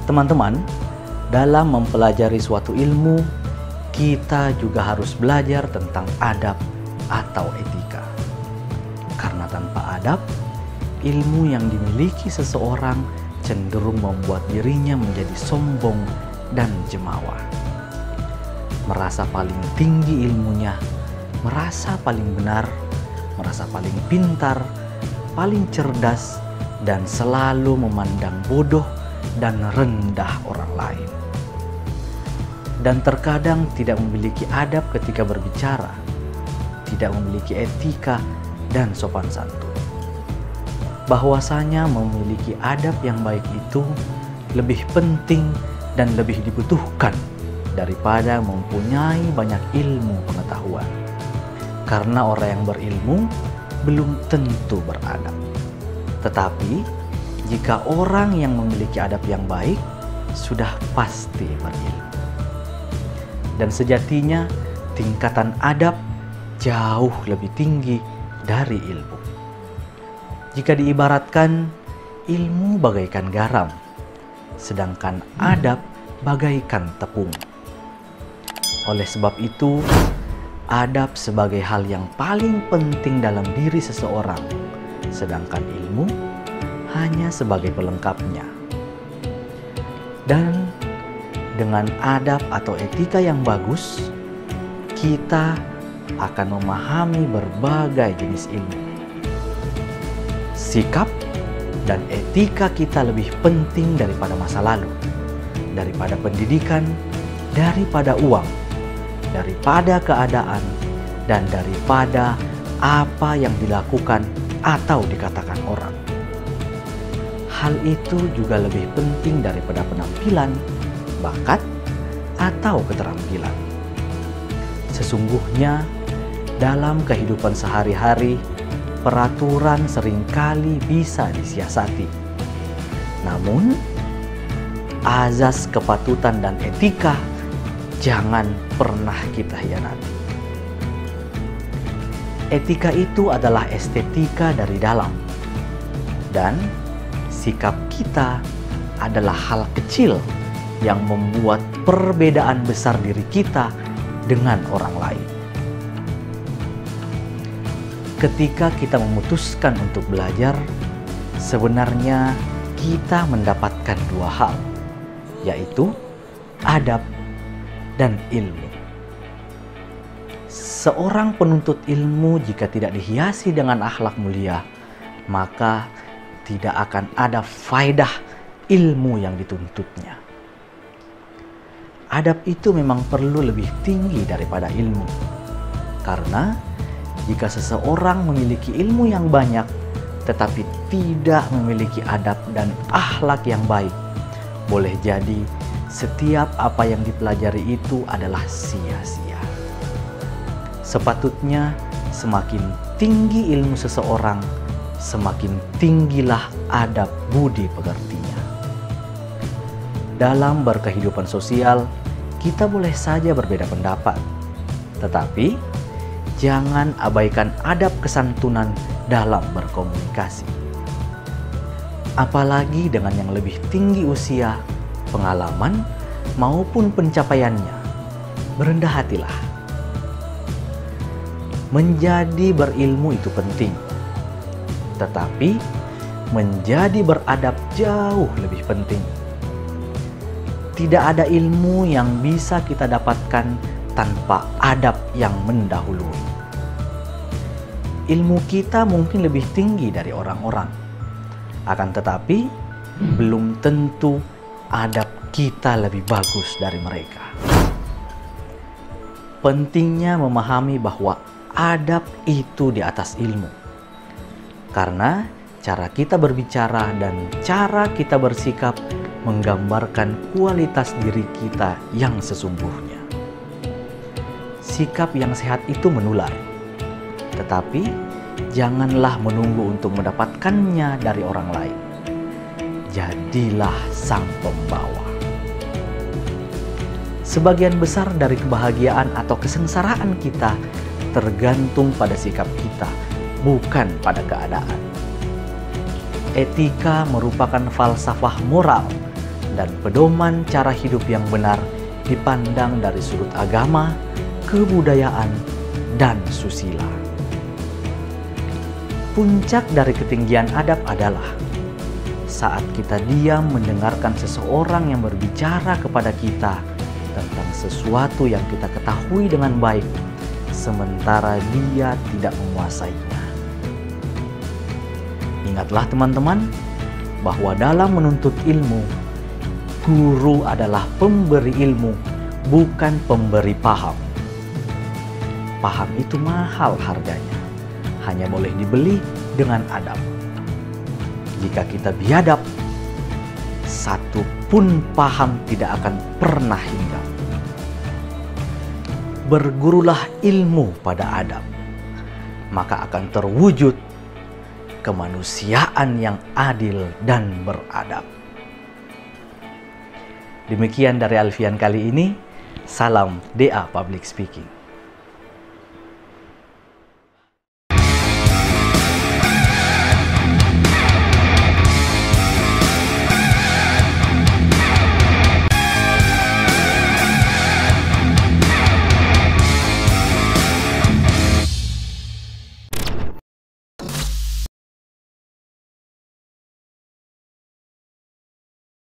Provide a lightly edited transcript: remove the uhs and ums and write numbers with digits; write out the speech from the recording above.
Teman-teman, dalam mempelajari suatu ilmu, kita juga harus belajar tentang adab atau etika. Karena tanpa adab, ilmu yang dimiliki seseorang cenderung membuat dirinya menjadi sombong dan jemawa. Merasa paling tinggi ilmunya, merasa paling benar, merasa paling pintar, paling cerdas, dan selalu memandang bodoh dan rendah orang lain. Dan terkadang tidak memiliki adab ketika berbicara, tidak memiliki etika dan sopan santun. Bahwasanya memiliki adab yang baik itu lebih penting dan lebih dibutuhkan daripada mempunyai banyak ilmu pengetahuan. Karena orang yang berilmu belum tentu beradab. Tetapi jika orang yang memiliki adab yang baik sudah pasti berilmu. Dan sejatinya tingkatan adab jauh lebih tinggi dari ilmu. Jika diibaratkan, ilmu bagaikan garam, sedangkan adab bagaikan tepung. Oleh sebab itu, adab sebagai hal yang paling penting dalam diri seseorang, sedangkan ilmu hanya sebagai pelengkapnya. Dan dengan adab atau etika yang bagus, kita akan memahami berbagai jenis ilmu. Sikap dan etika kita lebih penting daripada masa lalu, daripada pendidikan, daripada uang, daripada keadaan, dan daripada apa yang dilakukan atau dikatakan orang. Hal itu juga lebih penting daripada penampilan, bakat, atau keterampilan. Sesungguhnya dalam kehidupan sehari-hari, peraturan seringkali bisa disiasati. Namun, azas kepatutan dan etika jangan pernah kita hianati. Etika itu adalah estetika dari dalam, dan sikap kita adalah hal kecil yang membuat perbedaan besar diri kita dengan orang lain. Ketika kita memutuskan untuk belajar, sebenarnya kita mendapatkan dua hal, yaitu adab dan ilmu. Seorang penuntut ilmu jika tidak dihiasi dengan akhlak mulia, maka tidak akan ada faedah ilmu yang dituntutnya. Adab itu memang perlu lebih tinggi daripada ilmu. Karena jika seseorang memiliki ilmu yang banyak tetapi tidak memiliki adab dan akhlak yang baik, boleh jadi setiap apa yang dipelajari itu adalah sia-sia. Sepatutnya semakin tinggi ilmu seseorang, semakin tinggilah adab budi pekertinya. Dalam berkehidupan sosial, kita boleh saja berbeda pendapat, tetapi jangan abaikan adab kesantunan dalam berkomunikasi. Apalagi dengan yang lebih tinggi usia, pengalaman, maupun pencapaiannya, berendah hatilah. Menjadi berilmu itu penting, tetapi menjadi beradab jauh lebih penting. Tidak ada ilmu yang bisa kita dapatkan tanpa adab yang mendahului. Ilmu kita mungkin lebih tinggi dari orang-orang, akan tetapi belum tentu adab kita lebih bagus dari mereka. Pentingnya memahami bahwa adab itu di atas ilmu, karena cara kita berbicara dan cara kita bersikap menggambarkan kualitas diri kita yang sesungguhnya. Sikap yang sehat itu menular, tetapi janganlah menunggu untuk mendapatkannya dari orang lain. Jadilah sang pembawa. Sebagian besar dari kebahagiaan atau kesengsaraan kita tergantung pada sikap kita, bukan pada keadaan. Etika merupakan falsafah moral dan pedoman cara hidup yang benar dipandang dari sudut agama, kebudayaan, dan susila. Puncak dari ketinggian adab adalah saat kita diam mendengarkan seseorang yang berbicara kepada kita tentang sesuatu yang kita ketahui dengan baik, sementara dia tidak menguasainya. Ingatlah teman-teman, bahwa dalam menuntut ilmu, guru adalah pemberi ilmu, bukan pemberi paham. Paham itu mahal harganya, hanya boleh dibeli dengan adab. Jika kita biadab, satu pun paham tidak akan pernah hinggap. Bergurulah ilmu pada adab, maka akan terwujud kemanusiaan yang adil dan beradab. Demikian dari Alfian kali ini. Salam DA Public Speaking.